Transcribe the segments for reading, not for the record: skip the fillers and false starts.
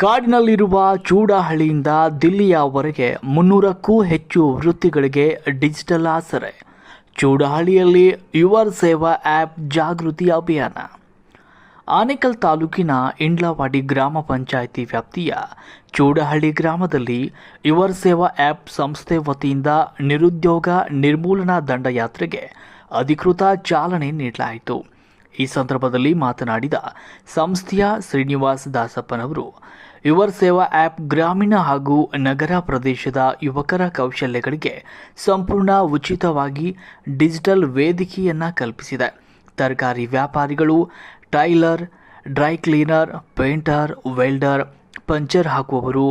ಕಾಡಿನಲ್ಲಿರುವ ಚೂಡಹಳ್ಳಿಯಿಂದ ದಿಲ್ಲಿಯವರೆಗೆ 300ಕ್ಕೂ ಹೆಚ್ಚು ವೃತ್ತಿಗಳಿಗೆ ಡಿಜಿಟಲ್ ಆಸರೆ. ಚೂಡಹಳ್ಳಿಯಲ್ಲಿ ಯುವ ಸೇವಾ ಆ್ಯಪ್ ಜಾಗೃತಿ ಅಭಿಯಾನ. ಆನೇಕಲ್ ತಾಲೂಕಿನ ಇಂಡ್ಲವಾಡಿ ಗ್ರಾಮ ಪಂಚಾಯಿತಿ ವ್ಯಾಪ್ತಿಯ ಚೂಡಹಳ್ಳಿ ಗ್ರಾಮದಲ್ಲಿ ಯುವ ಸೇವಾ ಆ್ಯಪ್ ಸಂಸ್ಥೆ ವತಿಯಿಂದ ನಿರುದ್ಯೋಗ ನಿರ್ಮೂಲನಾ ದಂಡಯಾತ್ರೆಗೆ ಅಧಿಕೃತ ಚಾಲನೆ ನೀಡಲಾಯಿತು. ಈ ಸಂದರ್ಭದಲ್ಲಿ ಮಾತನಾಡಿದ ಸಂಸ್ಥೆಯ ಶ್ರೀನಿವಾಸ್ ದಾಸಪ್ಪನವರು, ಯುವ ಸೇವಾ ಆ್ಯಪ್ ಗ್ರಾಮೀಣ ಹಾಗೂ ನಗರ ಪ್ರದೇಶದ ಯುವಕರ ಕೌಶಲ್ಯಗಳಿಗೆ ಸಂಪೂರ್ಣ ಉಚಿತವಾಗಿ ಡಿಜಿಟಲ್ ವೇದಿಕೆಯನ್ನು ಕಲ್ಪಿಸಿದೆ. ತರಕಾರಿ ವ್ಯಾಪಾರಿಗಳು, tailor, dry cleaner, painter, welder, puncture ಹಾಕುವವರು,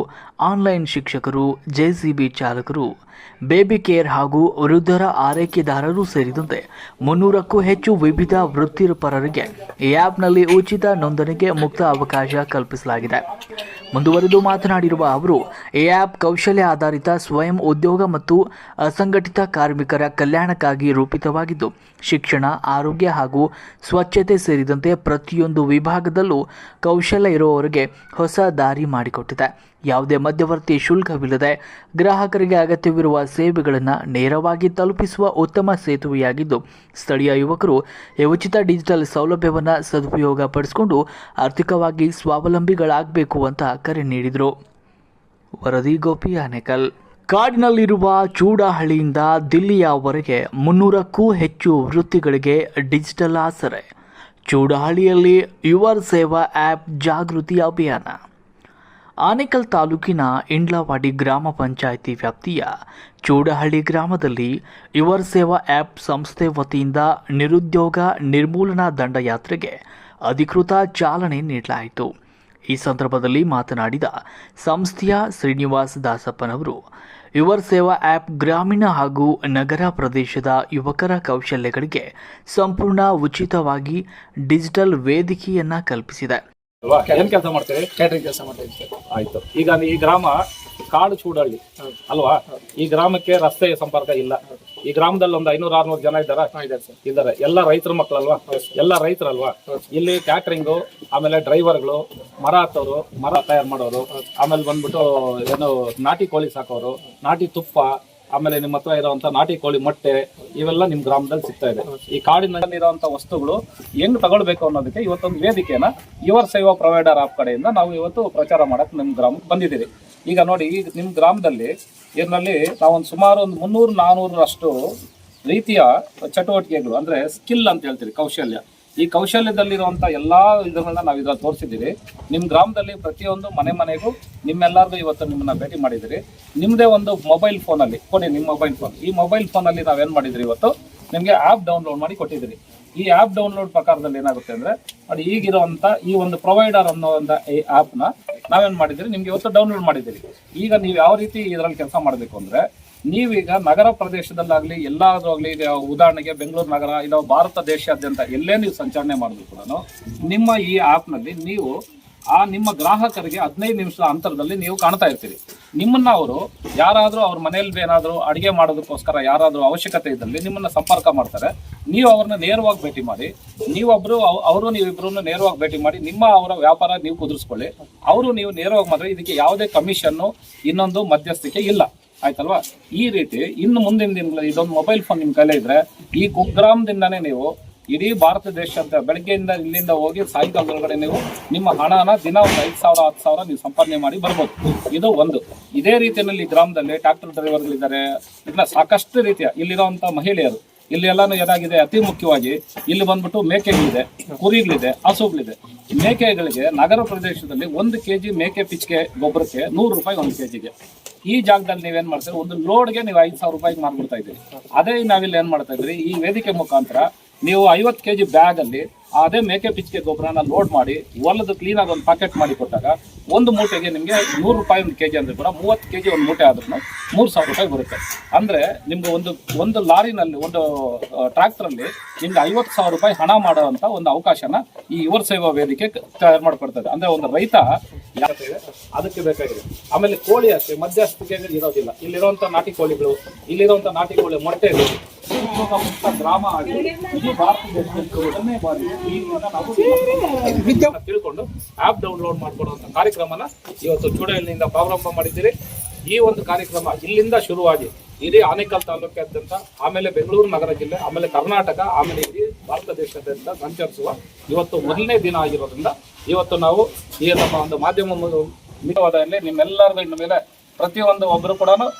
ಆನ್ಲೈನ್ ಶಿಕ್ಷಕರು, ಜೆಸಿಬಿ ಚಾಲಕರು, ಬೇಬಿ ಕೇರ್ ಹಾಗೂ ವೃದ್ಧರ ಆರೈಕೆದಾರರು ಸೇರಿದಂತೆ 300ಕ್ಕೂ ಹೆಚ್ಚು ವಿವಿಧ ವೃತ್ತಿಪರರಿಗೆ ಈ ಆ್ಯಪ್ನಲ್ಲಿ ಉಚಿತ ನೋಂದಣಿಗೆ ಮುಕ್ತ ಅವಕಾಶ ಕಲ್ಪಿಸಲಾಗಿದೆ. ಮುಂದುವರೆದು ಮಾತನಾಡಿರುವ ಅವರು, ಈ ಆ್ಯಪ್ ಕೌಶಲ್ಯ ಆಧಾರಿತ ಸ್ವಯಂ ಉದ್ಯೋಗ ಮತ್ತು ಅಸಂಘಟಿತ ಕಾರ್ಮಿಕರ ಕಲ್ಯಾಣಕ್ಕಾಗಿ ರೂಪಿತವಾಗಿದ್ದು, ಶಿಕ್ಷಣ, ಆರೋಗ್ಯ ಹಾಗೂ ಸ್ವಚ್ಛತೆ ಸೇರಿದಂತೆ ಪ್ರತಿಯೊಂದು ವಿಭಾಗದಲ್ಲೂ ಕೌಶಲ್ಯ ಇರುವವರಿಗೆ ಹೊಸ ದಾರಿ ಮಾಡಿಕೊಟ್ಟಿದೆ. ಯಾವುದೇ ಮಧ್ಯವರ್ತಿ ಶುಲ್ಕವಿಲ್ಲದೆ ಗ್ರಾಹಕರಿಗೆ ಅಗತ್ಯವಿರುವ ಸೇವೆಗಳನ್ನು ನೇರವಾಗಿ ತಲುಪಿಸುವ ಉತ್ತಮ ಸೇತುವೆಯಾಗಿದ್ದು, ಸ್ಥಳೀಯ ಯುವಕರು ಈ ಉಚಿತ ಡಿಜಿಟಲ್ ಸೌಲಭ್ಯವನ್ನು ಸದುಪಯೋಗ ಪಡಿಸಿಕೊಂಡು ಆರ್ಥಿಕವಾಗಿ ಸ್ವಾವಲಂಬಿಗಳಾಗಬೇಕು ಅಂತ ಕರೆ ನೀಡಿದರು. ವರದಿ ಗೋಪಿ, ಆನೇಕಲ್. ಕಾಡಿನಲ್ಲಿರುವ ಚೂಡಹಳ್ಳಿಯಿಂದ ದಿಲ್ಲಿಯವರೆಗೆ 300ಕ್ಕೂ ಹೆಚ್ಚು ವೃತ್ತಿಗಳಿಗೆ ಡಿಜಿಟಲ್ ಆಸರೆ. ಚೂಡಹಳ್ಳಿಯಲ್ಲಿ ಯುವ ಸೇವಾ ಆ್ಯಪ್ ಜಾಗೃತಿ ಅಭಿಯಾನ. ಆನೇಕಲ್ ತಾಲೂಕಿನ ಇಂಡ್ಲವಾಡಿ ಗ್ರಾಮ ಪಂಚಾಯಿತಿ ವ್ಯಾಪ್ತಿಯ ಚೂಡಹಳ್ಳಿ ಗ್ರಾಮದಲ್ಲಿ ಯುವ ಸೇವಾ ಆ್ಯಪ್ ಸಂಸ್ಥೆ ವತಿಯಿಂದ ನಿರುದ್ಯೋಗ ನಿರ್ಮೂಲನಾ ದಂಡಯಾತ್ರೆಗೆ ಅಧಿಕೃತ ಚಾಲನೆ ನೀಡಲಾಯಿತು. ಈ ಸಂದರ್ಭದಲ್ಲಿ ಮಾತನಾಡಿದ ಸಂಸ್ಥೆಯ ಶ್ರೀನಿವಾಸ್ ದಾಸಪ್ಪನವರು, ಯುವ ಸೇವಾ ಆ್ಯಪ್ ಗ್ರಾಮೀಣ ಹಾಗೂ ನಗರ ಪ್ರದೇಶದ ಯುವಕರ ಕೌಶಲ್ಯಗಳಿಗೆ ಸಂಪೂರ್ಣ ಉಚಿತವಾಗಿ ಡಿಜಿಟಲ್ ವೇದಿಕೆಯನ್ನು ಕಲ್ಪಿಸಿದೆ. ಏನ್ ಕೆಲಸ ಮಾಡ್ತೀರಿ? ಕ್ಯಾಟರಿಂಗ್ ಕೆಲಸ ಮಾಡ್ತಾ ಇದ್ದೀವಿ. ಆಯ್ತು. ಈಗ ಈ ಗ್ರಾಮ ಕಾಡು ಚೂಡಹಳ್ಳಿ ಅಲ್ವಾ? ಈ ಗ್ರಾಮಕ್ಕೆ ರಸ್ತೆ ಸಂಪರ್ಕ ಇಲ್ಲ. ಈ ಗ್ರಾಮದಲ್ಲಿ ಒಂದು 500-600 ಜನ ಇದ್ದಾರೆ. ಎಲ್ಲ ರೈತರ ಮಕ್ಕಳಲ್ವಾ? ಎಲ್ಲ ರೈತರಲ್ವಾ? ಇಲ್ಲಿ ಕ್ಯಾಟರಿಂಗು, ಆಮೇಲೆ ಡ್ರೈವರ್ಗಳು, ಮರ ಹತ್ತೋರು, ಮರ ತಯಾರು ಮಾಡೋರು, ಆಮೇಲೆ ಬಂದ್ಬಿಟ್ಟು ಏನು ನಾಟಿ ಕೋಳಿ ಸಾಕೋರು, ನಾಟಿ ತುಪ್ಪ, ಆಮೇಲೆ ನಿಮ್ಮ ಹತ್ರ ಇರುವಂತ ನಾಟಿ ಕೋಳಿ ಮೊಟ್ಟೆ, ಇವೆಲ್ಲ ನಿಮ್ ಗ್ರಾಮದಲ್ಲಿ ಸಿಗ್ತಾ ಇದೆ. ಈ ಕಾಡಿನಲ್ಲಿರುವಂತ ವಸ್ತುಗಳು ಹೆಂಗ್ ತಗೊಳ್ಬೇಕು ಅನ್ನೋದಕ್ಕೆ ಇವತ್ತೊಂದು ವೇದಿಕೆಯನ್ನ ಯುವ ಸೇವಾ ಪ್ರೊವೈಡರ್ ಆಪ್ ಕಡೆಯಿಂದ ನಾವು ಇವತ್ತು ಪ್ರಚಾರ ಮಾಡಕ್ ನಿಮ್ ಗ್ರಾಮಕ್ಕೆ ಬಂದಿದ್ದೀವಿ. ಈಗ ನೋಡಿ, ಈಗ ನಿಮ್ ಗ್ರಾಮದಲ್ಲಿ ಇದರಲ್ಲಿ ನಾವೊಂದು ಸುಮಾರು ಒಂದು 300-400 ರೀತಿಯ ಚಟುವಟಿಕೆಗಳು, ಅಂದ್ರೆ ಸ್ಕಿಲ್ ಅಂತ ಹೇಳ್ತೀವಿ, ಕೌಶಲ್ಯ. ಈ ಕೌಶಲ್ಯದಲ್ಲಿರುವಂತ ಎಲ್ಲಾ ಇದನ್ನ ನಾವು ಇದ್ರಲ್ಲಿ ತೋರಿಸಿದ್ದೀವಿ. ನಿಮ್ ಗ್ರಾಮದಲ್ಲಿ ಪ್ರತಿಯೊಂದು ಮನೆಗೂ ನಿಮ್ಮೆಲ್ಲರಿಗೂ ಇವತ್ತು ನಿಮ್ಮನ್ನ ಭೇಟಿ ಮಾಡಿದಿರಿ. ನಿಮ್ದೇ ಒಂದು ಮೊಬೈಲ್ ಫೋನ್ ಅಲ್ಲಿ ಕೊಡಿ, ನಿಮ್ಮ ಮೊಬೈಲ್ ಫೋನ್. ಈ ಮೊಬೈಲ್ ಫೋನ್ ಅಲ್ಲಿ ನಾವೇನ್ ಮಾಡಿದ್ರಿ, ಇವತ್ತು ನಿಮ್ಗೆ ಆಪ್ ಡೌನ್ಲೋಡ್ ಮಾಡಿ ಕೊಟ್ಟಿದ್ದೀರಿ. ಈ ಆಪ್ ಡೌನ್ಲೋಡ್ ಪ್ರಕಾರದಲ್ಲಿ ಏನಾಗುತ್ತೆ ಅಂದ್ರೆ, ನೋಡಿ, ಈಗಿರುವಂತ ಈ ಒಂದು ಪ್ರೊವೈಡರ್ ಅನ್ನೋ ಒಂದು ಈ ಆಪ್ ನ ನಾವೇನ್ ಮಾಡಿದಿರಿ, ನಿಮ್ಗೆ ಇವತ್ತು ಡೌನ್ಲೋಡ್ ಮಾಡಿದ್ದೀರಿ. ಈಗ ನೀವು ಯಾವ ರೀತಿ ಇದರಲ್ಲಿ ಕೆಲಸ ಮಾಡಬೇಕು ಅಂದ್ರೆ, ನೀವೀಗ ನಗರ ಪ್ರದೇಶದಲ್ಲಾಗ್ಲಿ ಎಲ್ಲಾದ್ರೂ ಆಗ್ಲಿ, ಉದಾಹರಣೆಗೆ ಬೆಂಗಳೂರು ನಗರ ಇಲ್ಲ ಭಾರತ ದೇಶಾದ್ಯಂತ ಎಲ್ಲೇ ನೀವು ಸಂಚಾರಣೆ ಮಾಡಿದ್ರು ಕೂಡ ನಿಮ್ಮ ಈ ಆಪ್ ನಲ್ಲಿ ನೀವು ನಿಮ್ಮ ಗ್ರಾಹಕರಿಗೆ 15 ನಿಮಿಷದ ಅಂತರದಲ್ಲಿ ನೀವು ಕಾಣ್ತಾ ಇರ್ತೀರಿ. ನಿಮ್ಮನ್ನ ಅವರು ಯಾರಾದ್ರೂ ಅವ್ರ ಮನೆಯಲ್ಲಿ ಏನಾದ್ರು ಅಡಿಗೆ ಮಾಡೋದಕ್ಕೋಸ್ಕರ ಯಾರಾದ್ರೂ ಅವಶ್ಯಕತೆ ಇದ್ದಲ್ಲಿ ನಿಮ್ಮನ್ನ ಸಂಪರ್ಕ ಮಾಡ್ತಾರೆ. ನೀವು ಅವ್ರನ್ನ ನೇರವಾಗಿ ಭೇಟಿ ಮಾಡಿ, ನೀವಿಬ್ರು ನೇರವಾಗಿ ಭೇಟಿ ಮಾಡಿ ನಿಮ್ಮ ಅವರ ವ್ಯಾಪಾರ ನೀವು ಕುದುರಿಸ್ಕೊಳ್ಳಿ. ನೀವು ನೇರವಾಗಿ ಮಾಡಿದ್ರೆ ಇದಕ್ಕೆ ಯಾವುದೇ ಕಮಿಷನ್ನು, ಇನ್ನೊಂದು ಮಧ್ಯಸ್ಥಿಕೆ ಇಲ್ಲ. ಆಯ್ತಲ್ವಾ? ಈ ರೀತಿ ಇನ್ನು ಮುಂದಿನ ದಿನಗಳಲ್ಲಿ ಇದೊಂದು ಮೊಬೈಲ್ ಫೋನ್ ನಿಮ್ ಕೈಲೇ ಇದ್ರೆ, ಈ ಕುಗ್ರಾಮದಿಂದಾನೇ ನೀವು ಇಡೀ ಭಾರತ ದೇಶ ಅಂತ ಬೆಳಗ್ಗೆಯಿಂದ ಇಲ್ಲಿಂದ ಹೋಗಿ ಸಾಯಂಕಾಲದೊಳಗಡೆ ನೀವು ನಿಮ್ಮ ಹಣನ ದಿನ ಒಂದು 5,000 10,000 ನೀವು ಸಂಪಾದನೆ ಮಾಡಿ ಬರ್ಬೋದು. ಇದು ಒಂದು. ಇದೇ ರೀತಿಯಲ್ಲಿ ಗ್ರಾಮದಲ್ಲಿ ಟ್ರಾಕ್ಟರ್ ಡ್ರೈವರ್ಗಳಿದ್ದಾರೆ, ಇಲ್ಲ ಸಾಕಷ್ಟು ರೀತಿಯ ಇಲ್ಲಿರುವಂತ ಮಹಿಳೆಯರು. ಇಲ್ಲಿ ಎಲ್ಲಾನು ಏನಾಗಿದೆ, ಅತಿ ಮುಖ್ಯವಾಗಿ ಇಲ್ಲಿ ಬಂದ್ಬಿಟ್ಟು ಮೇಕೆಗಳಿದೆ, ಕುರಿಗಳಿದೆ, ಹಸುಗಳಿದೆ. ಮೇಕೆಗಳಿಗೆ ನಗರ ಪ್ರದೇಶದಲ್ಲಿ 1 kg ಮೇಕೆ ಪಿಚ್ಕೆ ಗೊಬ್ಬರಕ್ಕೆ 100 ರೂಪಾಯಿ 1 kgಗೆ. ಈ ಜಾಗದಲ್ಲಿ ನೀವೇನ್ ಮಾಡ್ತೀರಿ, ಒಂದು ಲೋಡ್ಗೆ ನೀವು 5,000 ರೂಪಾಯಿಗೆ ಮಾರ್ಬಿಡ್ತಾ ಇದ್ದೀರಿ. ಅದೇ ನಾವಿಲ್ಲಿ ಏನ್ ಮಾಡ್ತಾ ಇದ್ರಿ, ಈ ವೇದಿಕೆ ಮುಖಾಂತರ ನೀವು 50 kg ಬ್ಯಾಗ್ ಅಲ್ಲಿ ಅದೇ ಮೇಕೆ ಪಿಚ್ಕೆ ಗೊಬ್ಬರನ ಲೋಡ್ ಮಾಡಿ ಹೊಲದ ಕ್ಲೀನ್ ಆಗಿ ಒಂದು ಪ್ಯಾಕೆಟ್ ಮಾಡಿ ಕೊಟ್ಟಾಗ ಒಂದು ಮೂಟೆಗೆ ನಿಮ್ಗೆ 100 ರೂಪಾಯಿ 1 kg ಅಂದ್ರೆ ಕೂಡ 30 kg ಒಂದು ಮೂಟೆ ಆದ್ರೂ 3,000 ರೂಪಾಯಿ ಬರುತ್ತೆ. ಅಂದ್ರೆ ನಿಮ್ಗೆ ಒಂದು ಲಾರಿನಲ್ಲಿ, ಒಂದು ಟ್ರಾಕ್ಟರ್ ಅಲ್ಲಿ ನಿಮ್ಗೆ 50,000 ರೂಪಾಯಿ ಹಣ ಮಾಡುವಂತ ಒಂದು ಅವಕಾಶನ ಈ ಯುವ ಸೇವಾ ವೇದಿಕೆ ತಯಾರು ಮಾಡ್ಕೊಡ್ತದೆ. ಅಂದ್ರೆ ಒಂದು ರೈತ ಅದಕ್ಕೆ ಬೇಕಾಗಿದೆ. ಆಮೇಲೆ ಕೋಳಿ ಅಷ್ಟೇ ಮಧ್ಯಸ್ಥಿಕೆ ಇರೋದಿಲ್ಲ. ಇಲ್ಲಿರುವಂತ ನಾಟಿ ಕೋಳಿಗಳು, ಇಲ್ಲಿರುವಂತ ನಾಟಿ ಕೋಳಿ ಮೊಟ್ಟೆಗಳು ಗ್ರಾಮ ಆಗಿ ಇಡೀ ಭಾರತ ದೇಶದಲ್ಲಿ 2ನೇ ಬಾರಿ ನಾವು ತಿಳ್ಕೊಂಡು ಆ್ಯಪ್ ಡೌನ್ಲೋಡ್ ಮಾಡ್ಕೊಳ್ಳುವಂಥ ಕಾರ್ಯಕ್ರಮನ ಇವತ್ತು ಚೂಡಹಳ್ಳಿಯಿಂದ ಪ್ರಾರಂಭ ಮಾಡಿದ್ದೀರಿ. ಈ ಒಂದು ಕಾರ್ಯಕ್ರಮ ಇಲ್ಲಿಂದ ಶುರುವಾಗಿ ಇಡೀ ಆನೇಕಲ್ ತಾಲೂಕಾದ್ಯಂತ, ಆಮೇಲೆ ಬೆಂಗಳೂರು ನಗರ ಜಿಲ್ಲೆ, ಆಮೇಲೆ ಕರ್ನಾಟಕ, ಆಮೇಲೆ ಇಡೀ ಭಾರತ ದೇಶದಾದ್ಯಂತ ಸಂಚರಿಸುವ ಇವತ್ತು ಮೊದಲನೇ ದಿನ ಆಗಿರೋದ್ರಿಂದ ಇವತ್ತು ನಾವು ಈ ನಮ್ಮ ಒಂದು ಮಾಧ್ಯಮ ಮಿತವಾದಲ್ಲಿ ನಿಮ್ಮೆಲ್ಲರಿಗೂ ಇನ್ನು ಮೇಲೆ ಪ್ರತಿಯೊಂದು ಒಬ್ಬರು ಕೂಡ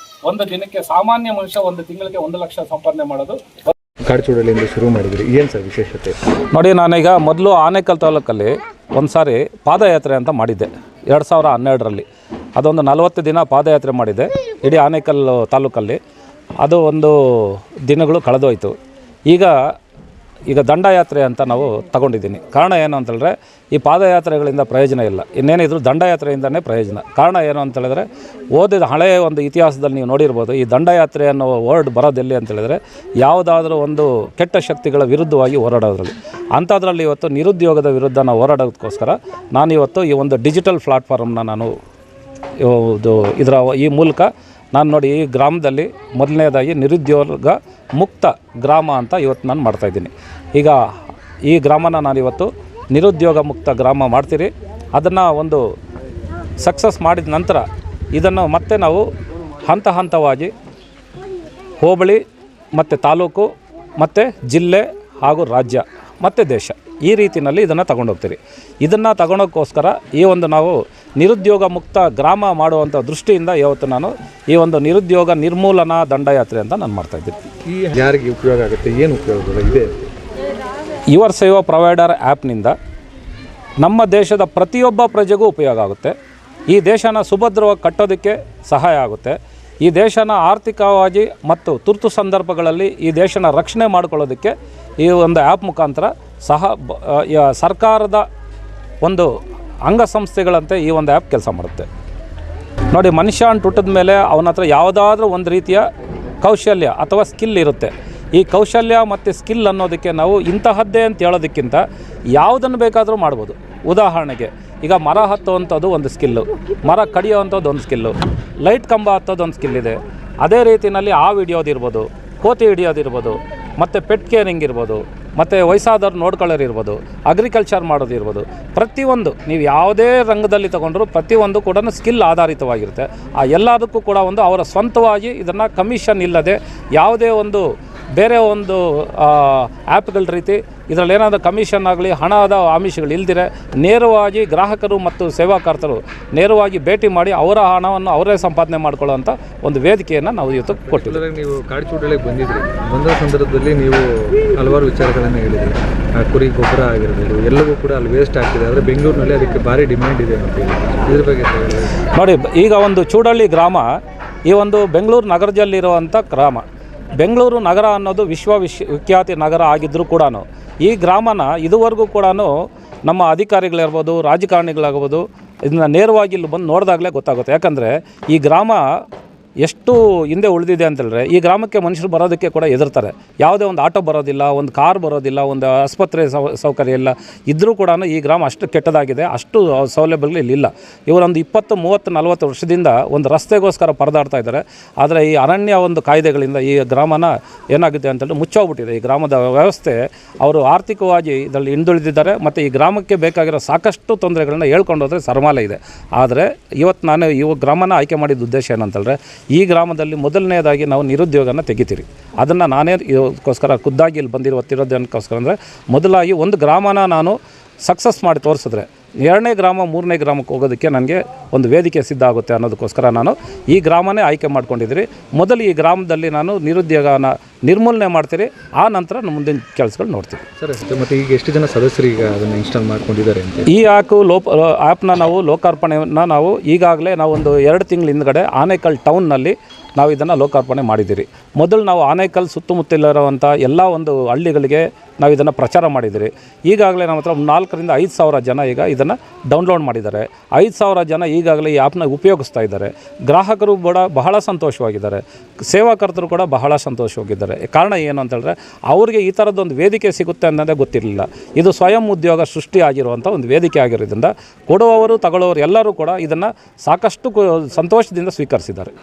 ಒಂದು ದಿನಕ್ಕೆ ಸಾಮಾನ್ಯ ಮನುಷ್ಯ ಒಂದು ತಿಂಗಳಿಗೆ 1 ಲಕ್ಷ ಸಂಪಾದನೆ ಮಾಡೋದು. ಕಾಡಚೂಡಹಳ್ಳಿಯಿಂದ ಶುರು ಮಾಡಿದ್ರಿ, ಏನು ಸರ್ ವಿಶೇಷತೆ? ನೋಡಿ, ನಾನೀಗ ಮೊದಲು ಆನೇಕಲ್ ತಾಲೂಕಲ್ಲಿ ಒಂದು ಸಾರಿ ಪಾದಯಾತ್ರೆ ಅಂತ ಮಾಡಿದ್ದೆ 2012ರಲ್ಲಿ. ಅದೊಂದು 40 ದಿನ ಪಾದಯಾತ್ರೆ ಮಾಡಿದ್ದೆ ಇಡೀ ಆನೇಕಲ್ ತಾಲೂಕಲ್ಲಿ. ಅದು ಒಂದು ದಿನಗಳು ಕಳೆದೋಯ್ತು. ಈಗ ದಂಡಯಾತ್ರೆ ಅಂತ ನಾವು ತಗೊಂಡಿದ್ದೀನಿ. ಕಾರಣ ಏನು ಅಂತೇಳಿದ್ರೆ, ಈ ಪಾದಯಾತ್ರೆಗಳಿಂದ ಪ್ರಯೋಜನ ಇಲ್ಲ, ಇನ್ನೇನಿದ್ರು ದಂಡಯಾತ್ರೆಯಿಂದನೇ ಪ್ರಯೋಜನ. ಕಾರಣ ಏನು ಅಂತೇಳಿದ್ರೆ, ಓದಿದ ಹಳೆಯ ಒಂದು ಇತಿಹಾಸದಲ್ಲಿ ನೀವು ನೋಡಿರ್ಬೋದು, ಈ ದಂಡಯಾತ್ರೆ ಅನ್ನೋ ವರ್ಡ್ ಬರೋದೆಲ್ಲಿ ಅಂತೇಳಿದ್ರೆ ಯಾವುದಾದ್ರೂ ಒಂದು ಕೆಟ್ಟ ಶಕ್ತಿಗಳ ವಿರುದ್ಧವಾಗಿ ಹೋರಾಡೋದ್ರಲ್ಲಿ. ಅಂಥದ್ರಲ್ಲಿ ಇವತ್ತು ನಿರುದ್ಯೋಗದ ವಿರುದ್ಧ ನಾವು ಹೋರಾಡೋದಕ್ಕೋಸ್ಕರ ನಾನಿವತ್ತು ಈ ಒಂದು ಡಿಜಿಟಲ್ ಪ್ಲಾಟ್ಫಾರ್ಮ್ನ ನಾನು ಈ ಮೂಲಕ ನಾನು ನೋಡಿ ಈ ಗ್ರಾಮದಲ್ಲಿ ಮೊದಲನೇದಾಗಿ ನಿರುದ್ಯೋಗ ಮುಕ್ತ ಗ್ರಾಮ ಅಂತ ಇವತ್ತು ನಾನು ಮಾಡ್ತಾಯಿದ್ದೀನಿ. ಈಗ ಈ ಗ್ರಾಮನ ನಾನಿವತ್ತು ನಿರುದ್ಯೋಗ ಮುಕ್ತ ಗ್ರಾಮ ಮಾಡ್ತೀರಿ. ಅದನ್ನು ಒಂದು ಸಕ್ಸಸ್ ಮಾಡಿದ ನಂತರ ಇದನ್ನು ಮತ್ತೆ ನಾವು ಹಂತ ಹಂತವಾಗಿ ಹೋಬಳಿ ಮತ್ತು ತಾಲೂಕು ಮತ್ತು ಜಿಲ್ಲೆ ಹಾಗೂ ರಾಜ್ಯ ಮತ್ತು ದೇಶ ಈ ರೀತಿಯಲ್ಲಿ ಇದನ್ನು ತಗೊಂಡೋಗ್ತೀರಿ. ಇದನ್ನು ತಗೊಳೋಕ್ಕೋಸ್ಕರ ಈ ಒಂದು ನಾವು ನಿರುದ್ಯೋಗ ಮುಕ್ತ ಗ್ರಾಮ ಮಾಡುವಂಥ ದೃಷ್ಟಿಯಿಂದ ಇವತ್ತು ನಾನು ಈ ಒಂದು ನಿರುದ್ಯೋಗ ನಿರ್ಮೂಲನಾ ದಂಡಯಾತ್ರೆ ಅಂತ ನಾನು ಮಾಡ್ತಾಯಿದ್ದೀನಿ. ಈ ಯಾರಿಗೆ ಉಪಯೋಗ ಆಗುತ್ತೆ, ಏನು ಉಪಯೋಗ ಇದೆ? ಯುವರ್ ಸೇವಾ ಪ್ರೊವೈಡರ್ ಆ್ಯಪ್ನಿಂದ ನಮ್ಮ ದೇಶದ ಪ್ರತಿಯೊಬ್ಬ ಪ್ರಜೆಗೂ ಉಪಯೋಗ ಆಗುತ್ತೆ. ಈ ದೇಶನ ಸುಭದ್ರವಾಗಿ ಕಟ್ಟೋದಕ್ಕೆ ಸಹಾಯ ಆಗುತ್ತೆ. ಈ ದೇಶನ ಆರ್ಥಿಕವಾಗಿ ಮತ್ತು ತುರ್ತು ಸಂದರ್ಭಗಳಲ್ಲಿ ಈ ದೇಶನ ರಕ್ಷಣೆ ಮಾಡ್ಕೊಳ್ಳೋದಕ್ಕೆ ಈ ಒಂದು ಆ್ಯಪ್ ಮುಖಾಂತರ ಸರ್ಕಾರದ ಒಂದು ಅಂಗಸಂಸ್ಥೆಗಳಂತೆ ಈ ಒಂದು ಆ್ಯಪ್ ಕೆಲಸ ಮಾಡುತ್ತೆ. ನೋಡಿ, ಮನುಷ್ಯ ಅಂತ ಹುಟ್ಟಿದ ಮೇಲೆ ಅವನ ಹತ್ರ ಯಾವುದಾದ್ರೂ ಒಂದು ರೀತಿಯ ಕೌಶಲ್ಯ ಅಥವಾ ಸ್ಕಿಲ್ ಇರುತ್ತೆ. ಈ ಕೌಶಲ್ಯ ಮತ್ತು ಸ್ಕಿಲ್ ಅನ್ನೋದಕ್ಕೆ ನಾವು ಇಂತಹದ್ದೇ ಅಂತ ಹೇಳೋದಕ್ಕಿಂತ ಯಾವುದನ್ನು ಬೇಕಾದರೂ ಮಾಡ್ಬೋದು. ಉದಾಹರಣೆಗೆ, ಈಗ ಮರ ಹತ್ತುವಂಥದ್ದು ಒಂದು ಸ್ಕಿಲ್ಲು, ಮರ ಕಡಿಯೋವಂಥದ್ದು ಒಂದು ಸ್ಕಿಲ್ಲು, ಲೈಟ್ ಕಂಬ ಹತ್ತೋದು ಒಂದು ಸ್ಕಿಲ್ ಇದೆ. ಅದೇ ರೀತಿಯಲ್ಲಿ ಹಾವು ಹಿಡಿಯೋದಿರ್ಬೋದು, ಕೋತಿ ಹಿಡಿಯೋದಿರ್ಬೋದು, ಮತ್ತು ಪೆಟ್ ಕೇರಿಂಗ್ ಇರ್ಬೋದು, ಮತ್ತು ವಯಸ್ಸಾದವ್ರು ನೋಡ್ಕೊಳ್ಳೋರು ಇರ್ಬೋದು, ಅಗ್ರಿಕಲ್ಚರ್ ಮಾಡೋದಿರ್ಬೋದು. ಪ್ರತಿಯೊಂದು ನೀವು ಯಾವುದೇ ರಂಗದಲ್ಲಿ ತೊಗೊಂಡ್ರೂ ಪ್ರತಿಯೊಂದು ಕೂಡ ಸ್ಕಿಲ್ ಆಧಾರಿತವಾಗಿರುತ್ತೆ. ಆ ಎಲ್ಲದಕ್ಕೂ ಕೂಡ ಒಂದು ಅವರ ಸ್ವಂತವಾಗಿ ಇದನ್ನು ಕಮಿಷನ್ ಇಲ್ಲದೆ ಯಾವುದೇ ಒಂದು ಬೇರೆ ಒಂದು ಆ್ಯಪ್ಗಳ ರೀತಿ ಇದರಲ್ಲಿ ಏನಾದರೂ ಕಮಿಷನ್ ಆಗಲಿ ಹಣದ ಆಮಿಷಗಳು ಇಲ್ದಿರೆ ನೇರವಾಗಿ ಗ್ರಾಹಕರು ಮತ್ತು ಸೇವಾಕರ್ತರು ನೇರವಾಗಿ ಭೇಟಿ ಮಾಡಿ ಅವರ ಹಣವನ್ನು ಅವರೇ ಸಂಪಾದನೆ ಮಾಡ್ಕೊಳ್ಳೋವಂಥ ಒಂದು ವೇದಿಕೆಯನ್ನು ನಾವು ಇವತ್ತು ಕೊಟ್ಟಿದ್ದೀವಿ. ನೀವು ಕಾಡಚೂಡಹಳ್ಳಿಗೆ ಬಂದ ಸಂದರ್ಭದಲ್ಲಿ ನೀವು ಹಲವಾರು ವಿಚಾರಗಳನ್ನು ಹೇಳಿದ್ರಿ. ಕುರಿ ಗೊಬ್ಬರ ಆಗಿರ್ಬೋದು ಎಲ್ಲವೂ ಕೂಡ ಅಲ್ಲಿ ವೇಸ್ಟ್ ಆಗ್ತಿದೆ, ಆದರೆ ಬೆಂಗಳೂರಿನಲ್ಲಿ ಅದಕ್ಕೆ ಭಾರಿ ಡಿಮ್ಯಾಂಡ್ ಇದೆ ಅಂತ ಹೇಳಿ ಇದ್ರ ಬಗ್ಗೆ ನೋಡಿ, ಈಗ ಒಂದು ಚೂಡಹಳ್ಳಿ ಗ್ರಾಮ ಈ ಒಂದು ಬೆಂಗಳೂರು ನಗರದಲ್ಲಿರುವಂಥ ಗ್ರಾಮ. ಬೆಂಗಳೂರು ನಗರ ಅನ್ನೋದು ವಿಖ್ಯಾತಿ ನಗರ ಆಗಿದ್ದರೂ ಕೂಡ ಈ ಗ್ರಾಮನ ಇದುವರೆಗೂ ಕೂಡ ನಮ್ಮ ಅಧಿಕಾರಿಗಳಿರ್ಬೋದು, ರಾಜಕಾರಣಿಗಳಾಗ್ಬೋದು, ಇದನ್ನ ನೇರವಾಗಿ ಇಲ್ಲಿ ಬಂದು ನೋಡಿದಾಗಲೇ ಗೊತ್ತಾಗುತ್ತೆ. ಯಾಕಂದರೆ ಈ ಗ್ರಾಮ ಎಷ್ಟು ಹಿಂದೆ ಉಳಿದಿದೆ ಅಂತೇಳಿದ್ರೆ, ಈ ಗ್ರಾಮಕ್ಕೆ ಮನುಷ್ಯರು ಬರೋದಕ್ಕೆ ಕೂಡ ಹೆದರ್ತಾರೆ. ಯಾವುದೇ ಒಂದು ಆಟೋ ಬರೋದಿಲ್ಲ, ಒಂದು ಕಾರ್ ಬರೋದಿಲ್ಲ, ಒಂದು ಆಸ್ಪತ್ರೆ ಸೌಕರ್ಯ ಇಲ್ಲ. ಇದ್ದರೂ ಕೂಡ ಈ ಗ್ರಾಮ ಅಷ್ಟು ಕೆಟ್ಟದಾಗಿದೆ, ಅಷ್ಟು ಸೌಲಭ್ಯಗಳು ಇಲ್ಲಿಲ್ಲ. ಇವರೊಂದು 20, 30, 40 ವರ್ಷದಿಂದ ಒಂದು ರಸ್ತೆಗೋಸ್ಕರ ಪರದಾಡ್ತಾ ಇದ್ದಾರೆ. ಆದರೆ ಈ ಅರಣ್ಯ ಒಂದು ಕಾಯ್ದೆಗಳಿಂದ ಈ ಗ್ರಾಮನ ಏನಾಗಿದೆ ಅಂತೇಳಿ ಮುಚ್ಚೋಗ್ಬಿಟ್ಟಿದೆ. ಈ ಗ್ರಾಮದ ವ್ಯವಸ್ಥೆ ಅವರು ಆರ್ಥಿಕವಾಗಿ ಇದರಲ್ಲಿ ಹಿಂದುಳಿದಿದ್ದಾರೆ. ಮತ್ತು ಈ ಗ್ರಾಮಕ್ಕೆ ಬೇಕಾಗಿರೋ ಸಾಕಷ್ಟು ತೊಂದರೆಗಳನ್ನ ಹೇಳ್ಕೊಂಡು ಹೋದರೆ ಸರಮಾಲ ಇದೆ. ಆದರೆ ಇವತ್ತು ನಾನು ಈ ಗ್ರಾಮನ ಆಯ್ಕೆ ಮಾಡಿದ ಉದ್ದೇಶ ಏನಂತಂದರೆ, ಈ ಗ್ರಾಮದಲ್ಲಿ ಮೊದಲನೇದಾಗಿ ನಾವು ನಿರುದ್ಯೋಗನ ತೆಗಿತೀರಿ. ಅದನ್ನು ನಾನೇ ಇದಕ್ಕೋಸ್ಕರ ಖುದ್ದಾಗಿ ಇಲ್ಲಿ ಬಂದಿರೋದಕ್ಕೋಸ್ಕರ ಅಂದರೆ, ಮೊದಲಾಗಿ ಒಂದು ಗ್ರಾಮನ ನಾನು ಸಕ್ಸಸ್ ಮಾಡಿ ತೋರಿಸಿದ್ರೆ ಎರಡನೇ ಗ್ರಾಮ, ಮೂರನೇ ಗ್ರಾಮಕ್ಕೆ ಹೋಗೋದಕ್ಕೆ ನನಗೆ ಒಂದು ವೇದಿಕೆ ಸಿದ್ಧ ಆಗುತ್ತೆ ಅನ್ನೋದಕ್ಕೋಸ್ಕರ ನಾನು ಈ ಗ್ರಾಮನೇ ಆಯ್ಕೆ ಮಾಡ್ಕೊಂಡಿದ್ದೀರಿ. ಮೊದಲು ಈ ಗ್ರಾಮದಲ್ಲಿ ನಾನು ನಿರುದ್ಯೋಗನ ನಿರ್ಮೂಲನೆ ಮಾಡ್ತೀರಿ, ಆ ನಂತರ ಮುಂದಿನ ಕೆಲಸಗಳು ನೋಡ್ತೀವಿ. ಸರ್, ಮತ್ತು ಈಗ ಎಷ್ಟು ಜನ ಸದಸ್ಯರು ಈಗ ಅದನ್ನು ಇನ್ಸ್ಟಾಲ್ ಮಾಡ್ಕೊಂಡಿದ್ದಾರೆ ಅಂತ? ಈ ಆ್ಯಪ್ನ ನಾವು ಲೋಕಾರ್ಪಣೆಯನ್ನು ನಾವು ಈಗಾಗಲೇ ನಾವು ಒಂದು 2 ತಿಂಗಳ ಹಿಂದ್ಗಡೆ ಆನೇಕಲ್ ಟೌನ್ನಲ್ಲಿ ನಾವು ಇದನ್ನು ಲೋಕಾರ್ಪಣೆ ಮಾಡಿದ್ದೀರಿ. ಮೊದಲು ನಾವು ಆನೇಕಲ್ ಸುತ್ತಮುತ್ತಲಿರುವಂಥ ಎಲ್ಲ ಒಂದು ಹಳ್ಳಿಗಳಿಗೆ ನಾವು ಇದನ್ನು ಪ್ರಚಾರ ಮಾಡಿದ್ದೀರಿ. ಈಗಾಗಲೇ ನಮ್ಮ ಹತ್ರ 4,000 to 5,000 ಜನ ಈಗ ಇದನ್ನು ಡೌನ್ಲೋಡ್ ಮಾಡಿದ್ದಾರೆ. 5,000 ಜನ ಈಗಾಗಲೇ ಈ ಆ್ಯಪ್ನ ಉಪಯೋಗಿಸ್ತಾ ಇದ್ದಾರೆ. ಗ್ರಾಹಕರು ಕೂಡ ಬಹಳ ಸಂತೋಷವಾಗಿದ್ದಾರೆ, ಸೇವಾಕರ್ತರು ಕೂಡ ಬಹಳ ಸಂತೋಷವಾಗಿದ್ದಾರೆ. ಕಾರಣ ಏನು ಅಂತೇಳಿದ್ರೆ, ಅವ್ರಿಗೆ ಈ ಥರದ್ದೊಂದು ವೇದಿಕೆ ಸಿಗುತ್ತೆ ಅನ್ನೋದೇ ಗೊತ್ತಿರಲಿಲ್ಲ. ಇದು ಸ್ವಯಂ ಉದ್ಯೋಗ ಸೃಷ್ಟಿ ಆಗಿರುವಂಥ ಒಂದು ವೇದಿಕೆ ಆಗಿರೋದ್ರಿಂದ ಕೊಡುವವರು ತಗೊಳ್ಳೋರು ಎಲ್ಲರೂ ಕೂಡ ಇದನ್ನು ಸಾಕಷ್ಟು ಸಂತೋಷದಿಂದ ಸ್ವೀಕರಿಸಿದ್ದಾರೆ.